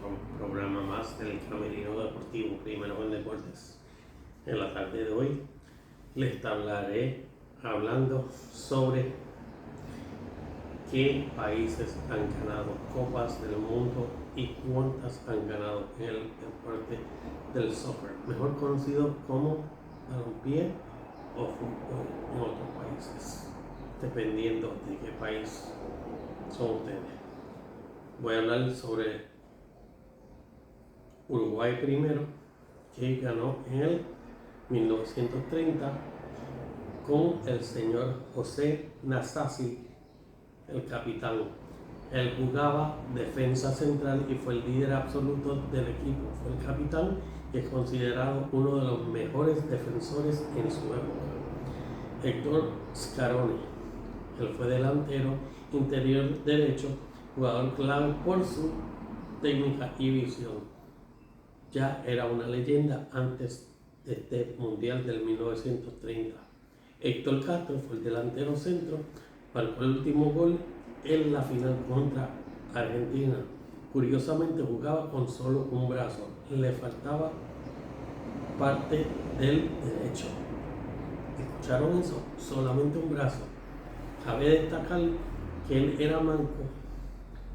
otro programa más del Camerino Deportivo, Primero en Deportes. En la tarde de hoy les estaré hablando sobre qué países han ganado copas del mundo y cuántas han ganado en el deporte del soccer, mejor conocido como balompié o fútbol en otros países, dependiendo de qué país son ustedes. Voy a hablar sobre Uruguay primero, que ganó en el 1930 con el señor José Nasazzi, el capitán. Él jugaba defensa central y fue el líder absoluto del equipo. Fue el capitán y es considerado uno de los mejores defensores en su época. Héctor Scaroni, él fue delantero interior derecho, jugador clave por su técnica y visión. Ya era una leyenda antes de este Mundial del 1930. Héctor Castro fue el delantero centro, marcó el último gol en la final contra Argentina. Curiosamente jugaba con solo un brazo, le faltaba parte del derecho. ¿Escucharon eso? Solamente un brazo. Cabe destacar que él era manco,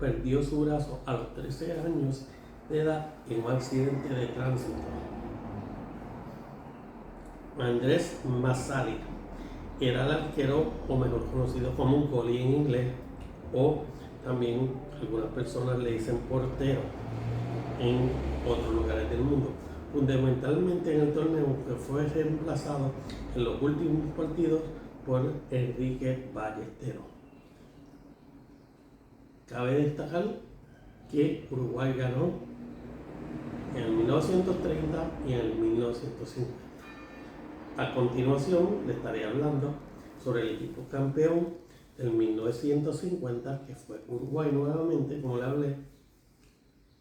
perdió su brazo a los 13 años de edad en un accidente de tránsito. Andrés Mazzari era el arquero, o mejor conocido como un goalie en inglés, o también algunas personas le dicen portero en otros lugares del mundo. Fundamentalmente en el torneo que fue reemplazado en los últimos partidos por Enrique Ballesteros. Cabe destacar que Uruguay ganó en el 1930 y en el 1950. A continuación le estaré hablando sobre el equipo campeón del 1950, que fue Uruguay nuevamente, como le hablé.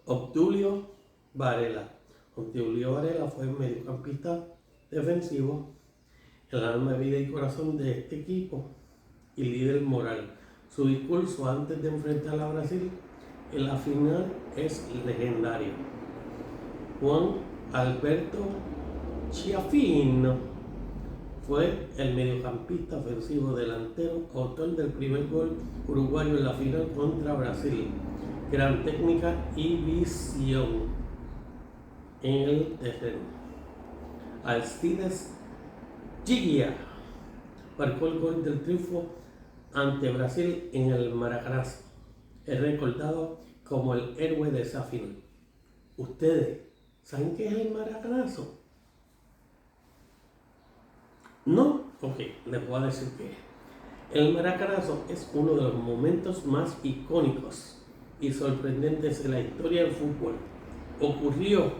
Obdulio Varela. Obdulio Varela fue mediocampista defensivo, el alma, vida y corazón de este equipo y líder moral. Su discurso antes de enfrentar a Brasil en la final es legendario. Juan Alberto Chiafino fue el mediocampista ofensivo delantero, autor del primer gol uruguayo en la final contra Brasil. Gran técnica y visión en el terreno. Alcides Gigia marcó el gol del triunfo ante Brasil en el Maracanazo. Es recordado como el héroe de esa final. ¿Ustedes saben qué es el Maracanazo? ¿No? Ok, les voy a decir qué es. El Maracanazo es uno de los momentos más icónicos y sorprendentes de la historia del fútbol. Ocurrió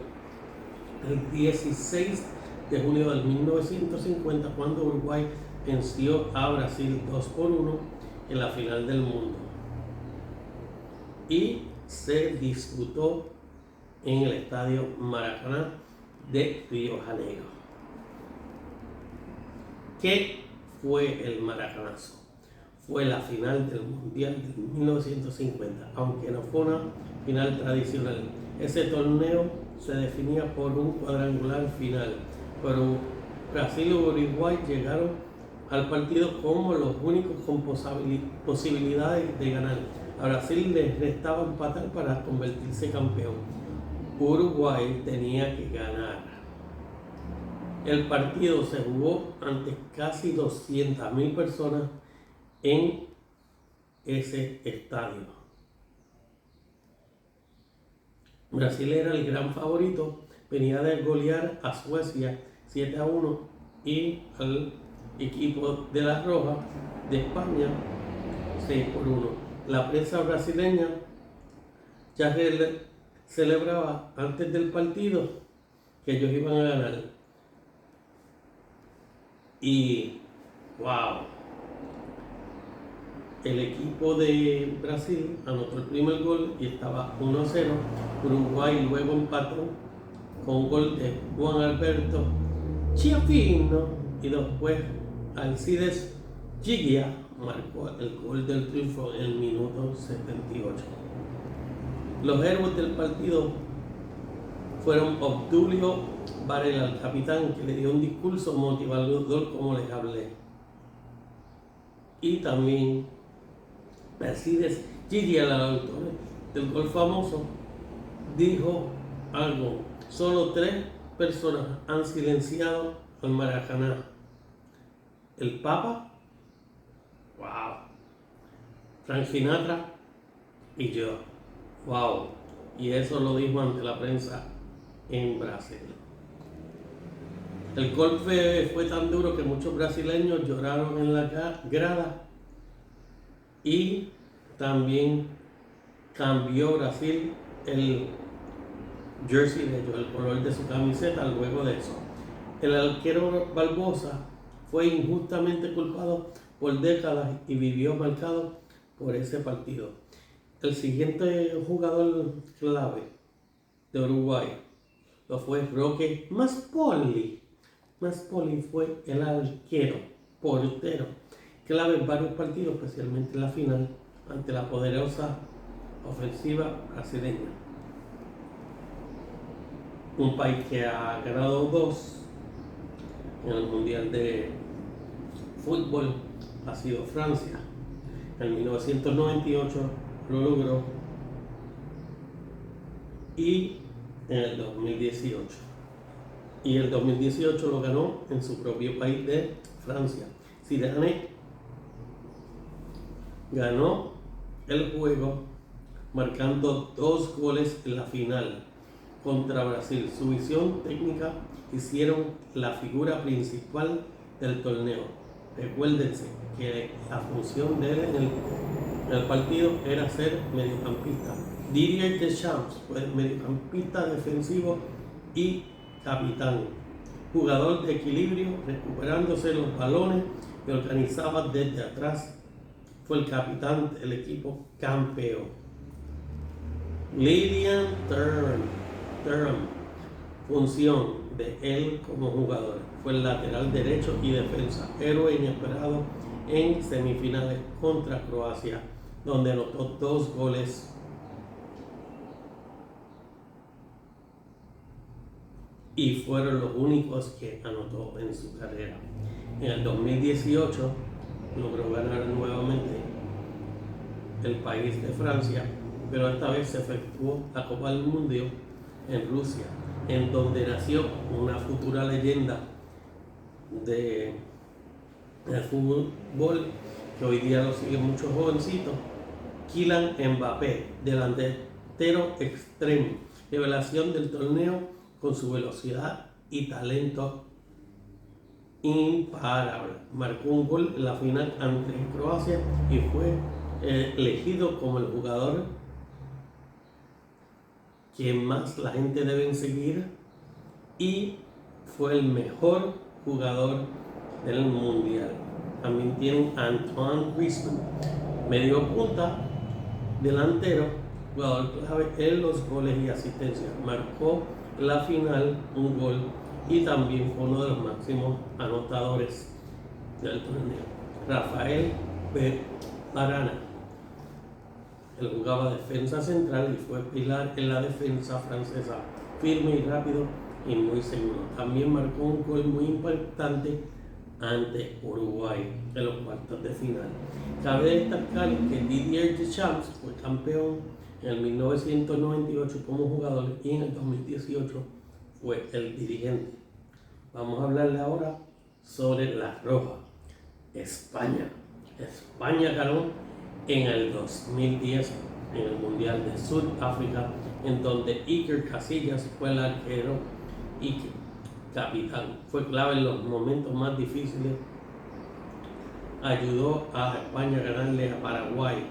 el 16 de junio del 1950 cuando Uruguay venció a Brasil 2-1 en la final del mundo y se disputó en el estadio Maracaná de Río de Janeiro. ¿Qué fue el Maracanazo? Fue la final del Mundial de 1950, aunque no fue una final tradicional. Ese torneo se definía por un cuadrangular final, pero Brasil y Uruguay llegaron al partido como los únicos con posibilidades de ganar. A Brasil les restaba empatar para convertirse campeón. Uruguay tenía que ganar. El partido se jugó ante casi 200.000 personas en ese estadio. Brasil era el gran favorito, venía de golear a Suecia 7-1 y al equipo de la Roja de España 6-1. La prensa brasileña ya celebraba antes del partido que ellos iban a ganar. Y wow, el equipo de Brasil anotó el primer gol y estaba 1-0. Uruguay luego empató con un gol de Juan Alberto Chiafino y después Alcides Gigia marcó el gol del triunfo en el minuto 78. Los héroes del partido fueron Obdulio Varela, el capitán, que le dio un discurso motivador como les hablé. Y también Mercedes Gigi, el autor del gol famoso, dijo algo: solo 3 personas han silenciado al Maracaná: el Papa, wow, Frank Sinatra y yo, wow. Y eso lo dijo ante la prensa en Brasil. El golpe fue tan duro que muchos brasileños lloraron en la grada, y también cambió Brasil el jersey de ellos, el color de su camiseta luego de eso. El arquero Barbosa fue injustamente culpado por décadas y vivió marcado por ese partido. El siguiente jugador clave de Uruguay lo fue Roque Maspoli. Maspoli fue el arquero, portero, clave en varios partidos, especialmente en la final ante la poderosa ofensiva brasileña. Un país que ha ganado 2 en el Mundial de Fútbol ha sido Francia. En 1998 lo logró, y en el 2018. Y el 2018 lo ganó en su propio país de Francia. Zidane ganó el juego marcando 2 goles en la final contra Brasil. Su visión técnica hicieron la figura principal del torneo. Recuérdense que la función de él en el partido era ser mediocampista. Didier Deschamps fue mediocampista defensivo y capitán. Jugador de equilibrio, recuperándose los balones y organizaba desde atrás. Fue el capitán del equipo campeón. Lilian Thuram, función de él como jugador, fue el lateral derecho y defensa, héroe inesperado en semifinales contra Croacia, donde anotó 2 goles. Y fueron los únicos que anotó en su carrera. En el 2018 logró ganar nuevamente el país de Francia, pero esta vez se efectuó la Copa del Mundo en Rusia, en donde nació una futura leyenda del fútbol que hoy día lo siguen muchos jovencitos, Kylian Mbappé, delantero extremo, revelación del torneo con su velocidad y talento imparable. Marcó un gol en la final ante Croacia y fue elegido como el jugador que más la gente debe seguir, y fue el mejor jugador del mundial. También tienen a Antoine Griezmann, medio punta, delantero, jugador clave en los goles y asistencias. Marcó la final un gol y también fue uno de los máximos anotadores del torneo. Rafael Varane, él jugaba defensa central y fue pilar en la defensa francesa, firme y rápido y muy seguro. También marcó un gol muy importante ante Uruguay en los cuartos de final. Cabe destacar que Didier Deschamps fue campeón en el 1998 como jugador y en el 2018 fue el dirigente. Vamos a hablarle ahora sobre la roja. España ganó en el 2010 en el Mundial de Sudáfrica, en donde Iker Casillas fue el arquero y capitán. Fue clave en los momentos más difíciles. Ayudó a España a ganarle a Paraguay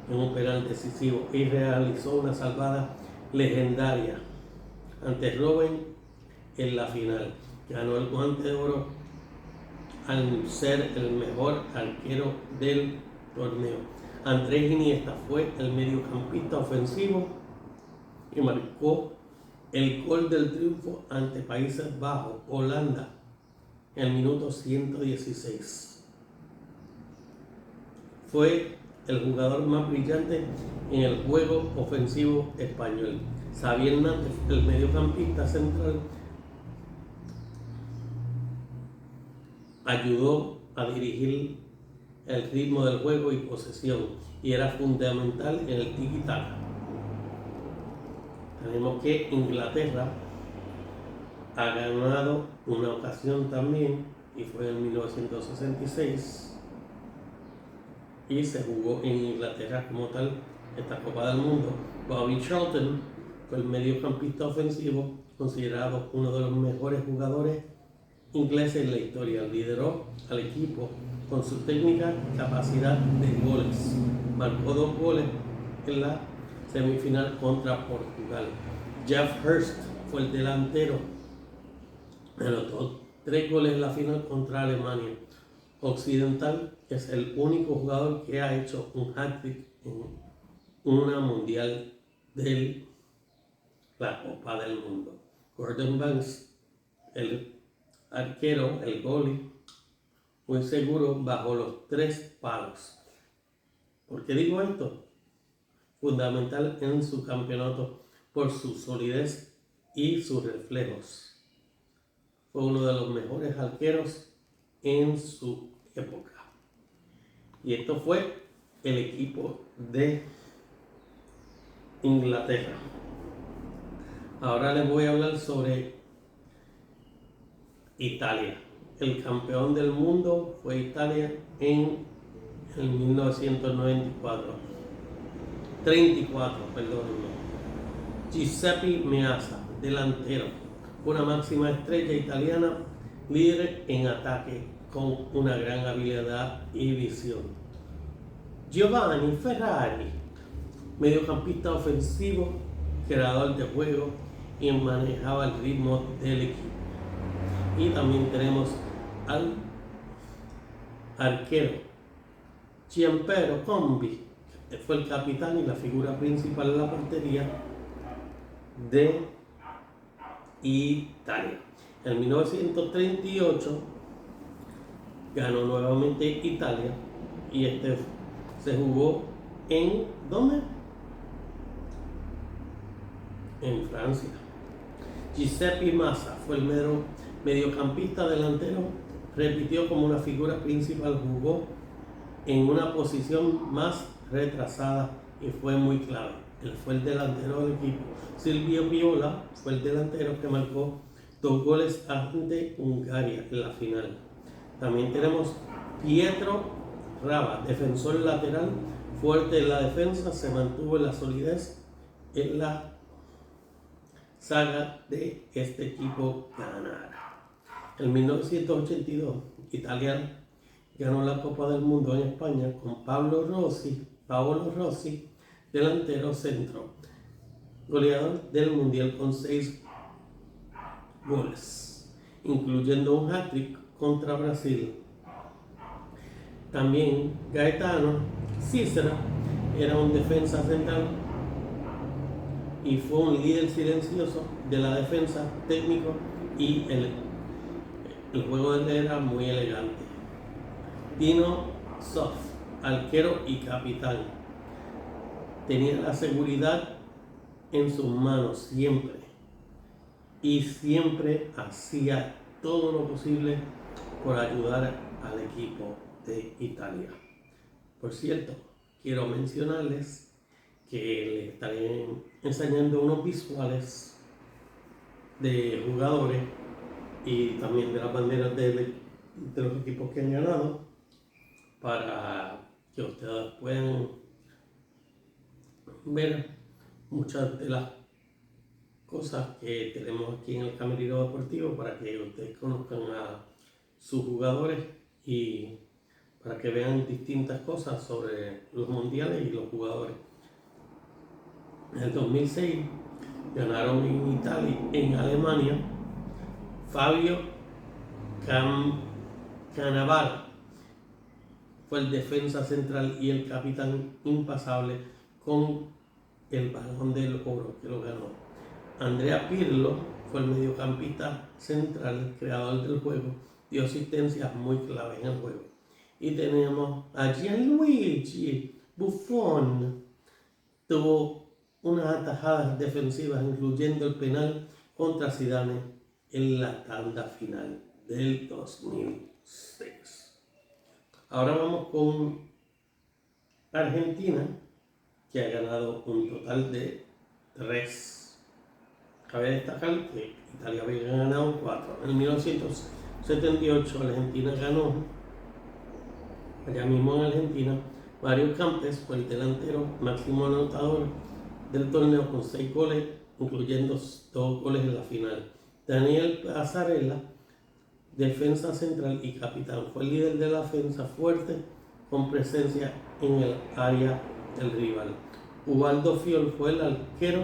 en un penal decisivo y realizó una salvada legendaria ante Robben en la final. Ganó el Guante de Oro al ser el mejor arquero del torneo. Andrés Iniesta fue el mediocampista ofensivo y marcó el gol del triunfo ante Países Bajos, Holanda, en el minuto 116. Fue el jugador más brillante en el juego ofensivo español. Xavi Hernández, el mediocampista central, ayudó a dirigir el ritmo del juego y posesión y era fundamental en el tiki-taka. Tenemos que Inglaterra ha ganado una ocasión también y fue en 1966 y se jugó en Inglaterra como tal esta Copa del Mundo. Bobby Charlton fue el mediocampista ofensivo considerado uno de los mejores jugadores ingleses en la historia. Lideró al equipo con su técnica y capacidad de goles. Marcó 2 goles en la semifinal contra Portugal. Geoff Hurst fue el delantero. Anotó 3 goles en la final contra Alemania Occidental. Es el único jugador que ha hecho un hat-trick en una mundial de la Copa del Mundo. Gordon Banks, el arquero, el goalie, muy seguro bajo los 3 palos. ¿Por qué digo esto? Fundamental en su campeonato por su solidez y sus reflejos. Fue uno de los mejores arqueros en su época. Y esto fue el equipo de Inglaterra. Ahora les voy a hablar sobre Italia. El campeón del mundo fue Italia en el 1994. 34, perdónenme. Giuseppe Meazza, delantero, una máxima estrella italiana, líder en ataque con una gran habilidad y visión. Giovanni Ferrari, mediocampista ofensivo, creador de juego y manejaba el ritmo del equipo. Y también tenemos al arquero Gianpiero Combi, que fue el capitán y la figura principal en la portería de Italia. En 1938 ganó nuevamente Italia y este se jugó en ¿dónde? En Francia. Giuseppe Meazza fue el mediocampista delantero, repitió como una figura principal, jugó en una posición más retrasada y fue muy clave. Él fue el delantero del equipo. Silvio Viola fue el delantero que marcó 2 goles ante Hungría en la final. También tenemos Pietro Rava, defensor lateral, fuerte en la defensa, se mantuvo en la solidez en la saga de este equipo ganar. En 1982, Italia ganó la Copa del Mundo en España con Paolo Rossi, delantero centro, goleador del Mundial con 6 goles, incluyendo un hat-trick contra Brasil. También Gaetano Cícera era un defensa central y fue un líder silencioso de la defensa, técnico y el juego de él era muy elegante. Dino Zoff, arquero y capitán, tenía la seguridad en sus manos siempre y siempre hacía todo lo posible por ayudar al equipo de Italia. Por cierto, quiero mencionarles que les estaré enseñando unos visuales de jugadores y también de las banderas de los equipos que han ganado para que ustedes puedan ver muchas de las cosas que tenemos aquí en el Camerino Deportivo para que ustedes conozcan a sus jugadores y para que vean distintas cosas sobre los mundiales y los jugadores. En el 2006 ganaron en Italia, en Alemania, Fabio Cannavaro fue el defensa central y el capitán impasable con el Balón del Oro que lo ganó. Andrea Pirlo fue el mediocampista central, creador del juego, dio asistencias muy clave en el juego. Y tenemos a Gianluigi Buffon tuvo unas atajadas defensivas, incluyendo el penal contra Zidane en la tanda final del 2006. Ahora vamos con Argentina, que ha ganado un total de 3. Cabe destacar que Italia había ganado 4. En 1978 Argentina ganó, allá mismo en Argentina, Mario Kempes fue el delantero máximo anotador del torneo con 6 goles, incluyendo 2 goles en la final. Daniel Pasarella, defensa central y capitán, fue el líder de la defensa fuerte con presencia en el área del rival. Ubaldo Fiol fue el arquero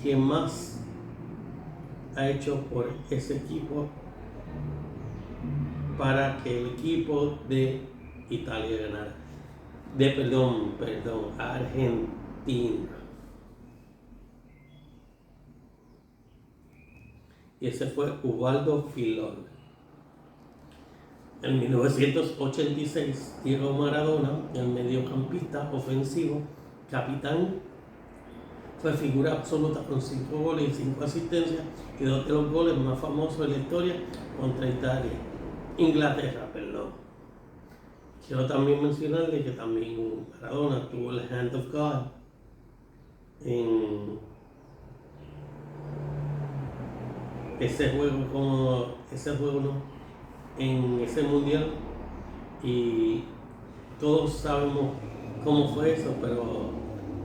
que más ha hecho por ese equipo para que el equipo de Italia ganara. Argentina. Y ese fue Ubaldo Fiol. En 1986, Diego Maradona, el mediocampista ofensivo, capitán, fue figura absoluta con 5 goles y 5 asistencias y 2 de los goles más famosos de la historia contra Inglaterra. Quiero también mencionarle que también Maradona tuvo el Hand of God en ese juego, en ese mundial, y todos sabemos cómo fue eso, pero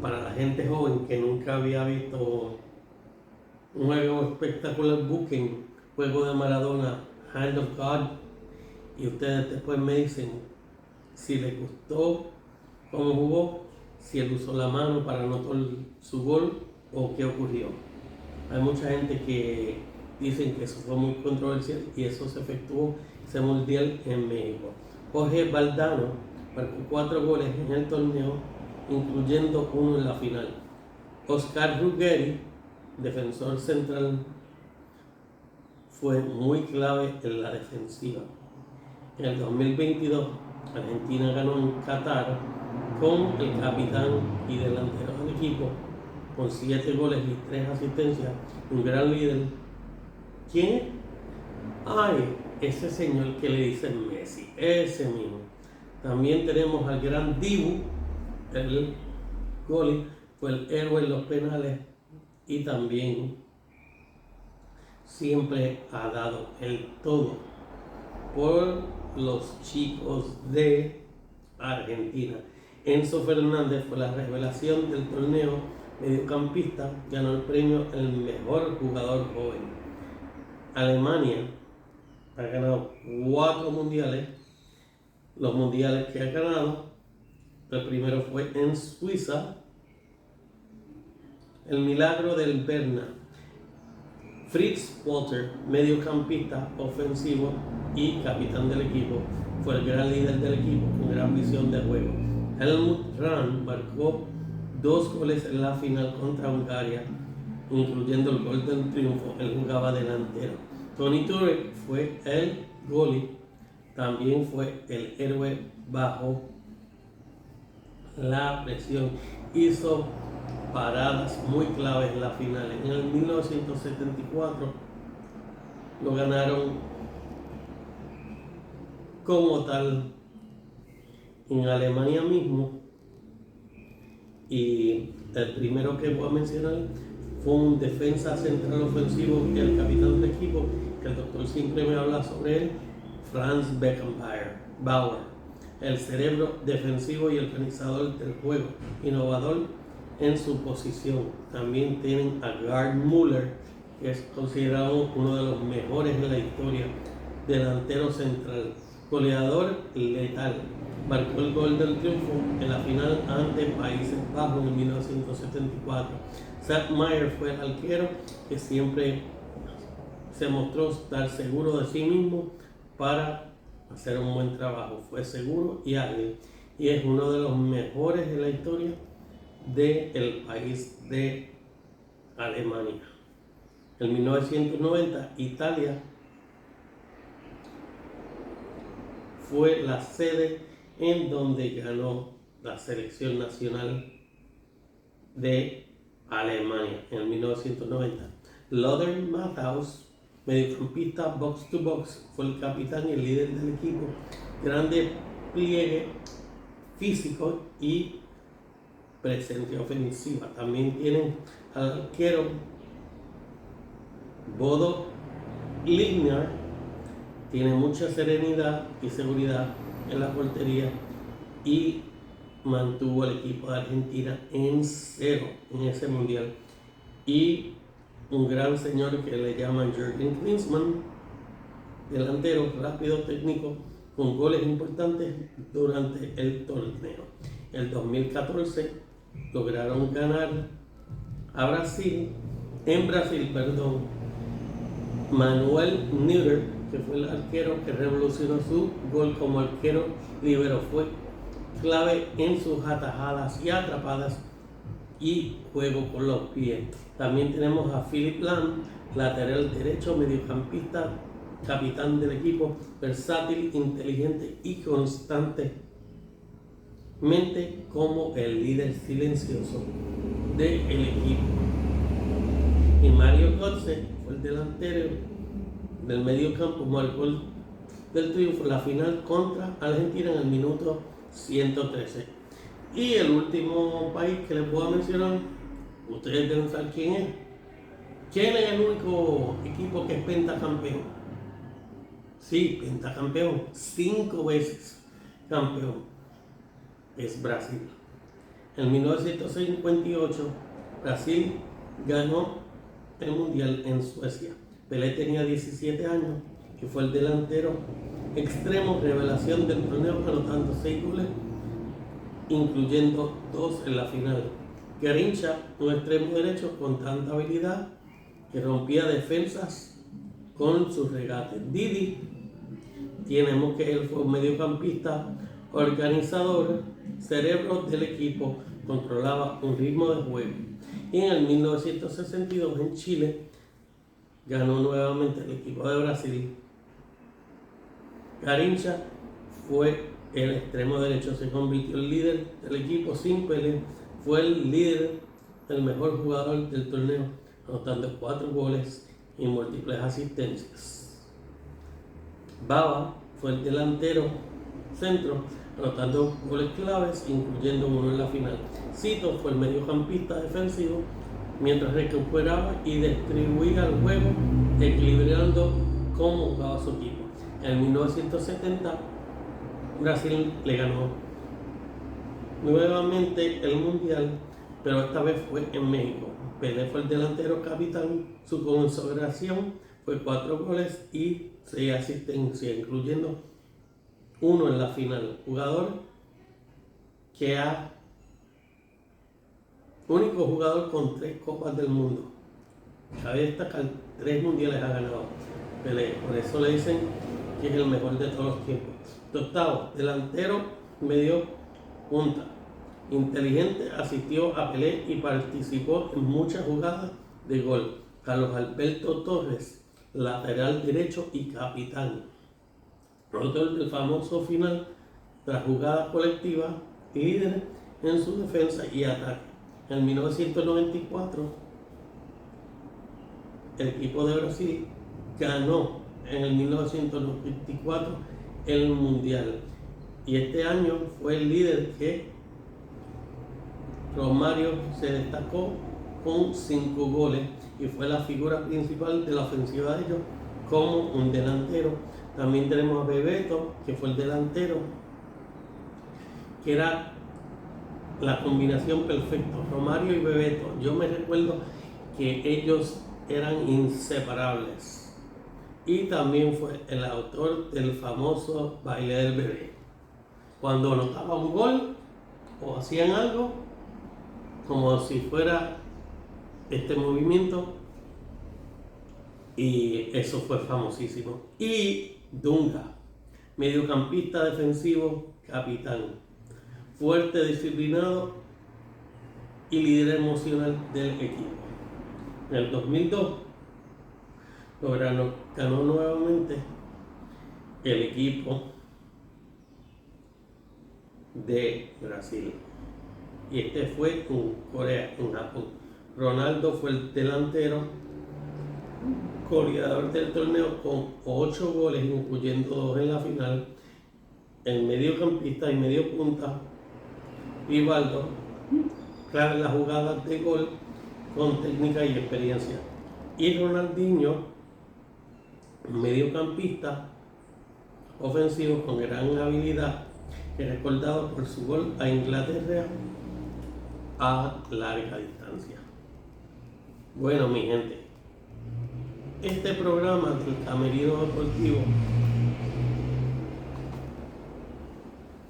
para la gente joven que nunca había visto un juego espectacular, busquen juego de Maradona, Hand of God, y ustedes después me dicen si les gustó cómo jugó, si él usó la mano para anotar su gol o qué ocurrió. Hay mucha gente que dicen que eso fue muy controversial y eso se efectuó ese mundial en México. Jorge Valdano marcó 4 goles en el torneo, incluyendo uno en la final. Oscar Ruggeri, defensor central, fue muy clave en la defensiva. En el 2022, Argentina ganó en Qatar con el capitán y delantero del equipo, con 7 goles y 3 asistencias, un gran líder. ¿Quién es? Ay, ese señor que le dicen Messi, ese mismo. También tenemos al gran Dibu, el goli, fue el héroe en los penales y también siempre ha dado el todo por los chicos de Argentina. Enzo Fernández fue la revelación del torneo mediocampista, ganó el premio el mejor jugador joven. Alemania ha ganado 4 mundiales. Los mundiales que ha ganado, el primero fue en Suiza, el milagro del Berna. Fritz Walter, mediocampista ofensivo y capitán del equipo, fue el gran líder del equipo con gran visión de juego. Helmut Rahn marcó 2 goles en la final contra Hungría, incluyendo el gol del triunfo. Él jugaba delantero. Toni Turek fue el goalie, también fue el héroe bajo la presión. Hizo paradas muy claves en la final. En el 1974 lo ganaron como tal en Alemania mismo, y el primero que voy a mencionar fue un defensa central ofensivo y el capitán del equipo, que el doctor siempre me habla sobre él, Franz Beckenbauer, el cerebro defensivo y organizador del juego, innovador en su posición. También tienen a Gerd Müller, que es considerado uno de los mejores en la historia, delantero central, goleador letal. Marcó el gol del triunfo en la final ante Países Bajos en 1974. Sepp Maier fue el arquero que siempre se mostró estar seguro de sí mismo para hacer un buen trabajo. Fue seguro y ágil, y es uno de los mejores en la historia del país de Alemania. En 1990, Italia fue la sede en donde ganó la selección nacional de Alemania en el 1990. Lothar Matthaus, mediocampista box to box, fue el capitán y el líder del equipo. Grande pliegue físico y presencia ofensiva. También tienen al arquero Bodo Ligner, tiene mucha serenidad y seguridad en la portería y mantuvo al equipo de Argentina en 0 en ese mundial. Y un gran señor que le llaman Jürgen Klinsmann, delantero rápido, técnico, con goles importantes durante el torneo. En 2014 lograron ganar en Brasil, Manuel Neuer, que fue el arquero que revolucionó su gol como arquero libero, fue clave en sus atajadas y atrapadas y juego con los pies. También tenemos a Philipp Lahm, lateral derecho, mediocampista, capitán del equipo, versátil, inteligente y constantemente como el líder silencioso del equipo. Y Mario Götze fue el delantero del mediocampo, marcó el del triunfo en la final contra Argentina en el minuto 113. Y el último país que les voy a mencionar, ustedes deben saber quién es. ¿Quién es el único equipo que es pentacampeón? Sí, pentacampeón, 5 veces campeón. Es Brasil. En 1958, Brasil ganó el mundial en Suecia. Pelé tenía 17 años y fue el delantero extremo revelación del torneo, anotando 6 goles, incluyendo 2 en la final. Garrincha, un extremo derecho con tanta habilidad que rompía defensas con sus regates. Didi, tenemos que él fue un mediocampista, organizador, cerebro del equipo, controlaba un ritmo de juego. Y en el 1962 en Chile ganó nuevamente el equipo de Brasil. Garrincha fue el extremo derecho, se convirtió en líder del equipo sin Pelé, fue el líder, el mejor jugador del torneo, anotando 4 goles y múltiples asistencias. Baba fue el delantero centro, anotando goles claves, incluyendo uno en la final. Cito fue el mediocampista defensivo, mientras recuperaba y distribuía el juego, equilibrando cómo jugaba su equipo. En 1970, Brasil le ganó nuevamente el mundial, pero esta vez fue en México. Pelé fue el delantero capitán, su consagración fue 4 goles y 6 asistencias, incluyendo uno en la final. Único jugador con 3 copas del mundo. Cabe destacar, 3 mundiales ha ganado Pelé, por eso le dicen que es el mejor de todos los tiempos. Octavo, delantero medio punta, inteligente, asistió a Pelé y participó en muchas jugadas de gol. Carlos Alberto Torres, lateral derecho y capitán, autor del famoso final tras jugada colectiva, líder en su defensa y ataque. En 1994, el equipo de Brasil ganó en el 1994 el mundial, y este año fue el líder que Romario se destacó con 5 goles y fue la figura principal de la ofensiva de ellos como un delantero. También tenemos a Bebeto, que fue el delantero, que era la combinación perfecta, Romario y Bebeto. Yo me recuerdo que ellos eran inseparables. Y también fue el autor del famoso baile del bebé. Cuando anotaba un gol o hacían algo, como si fuera este movimiento, y eso fue famosísimo. Y Dunga, mediocampista defensivo, capitán, fuerte, disciplinado y líder emocional del equipo. En el 2002 ganó nuevamente el equipo de Brasil. Y este fue en Corea, en Japón. Ronaldo fue el delantero, goleador del torneo con 8 goles, incluyendo 2 en la final. El mediocampista y medio punta, Rivaldo, clave en las jugadas de gol con técnica y experiencia. Y Ronaldinho, mediocampista ofensivo con gran habilidad, que es recordado por su gol a Inglaterra a larga distancia. Bueno, mi gente, este programa del Camerino Deportivo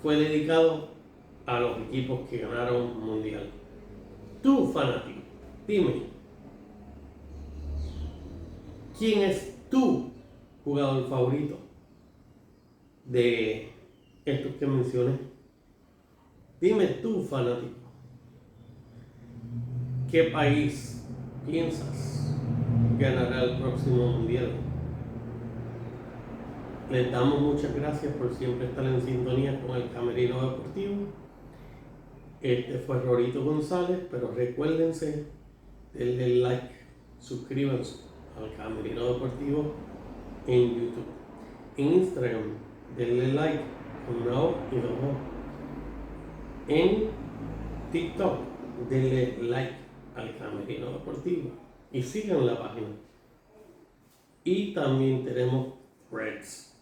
fue dedicado a los equipos que ganaron mundial. Tú, fanático, dime, ¿quién es tu jugador favorito de estos que mencioné? Dime tú, fanático, ¿qué país piensas ganará el próximo mundial? Les damos muchas gracias por siempre estar en sintonía con el Camerino Deportivo. Este fue Rorito González, pero recuérdense, denle like, suscríbanse al Camerino Deportivo en YouTube. En Instagram, denle like con una O y 2 O. En TikTok, denle like al Camerino Deportivo y sigan la página. Y también tenemos Threads.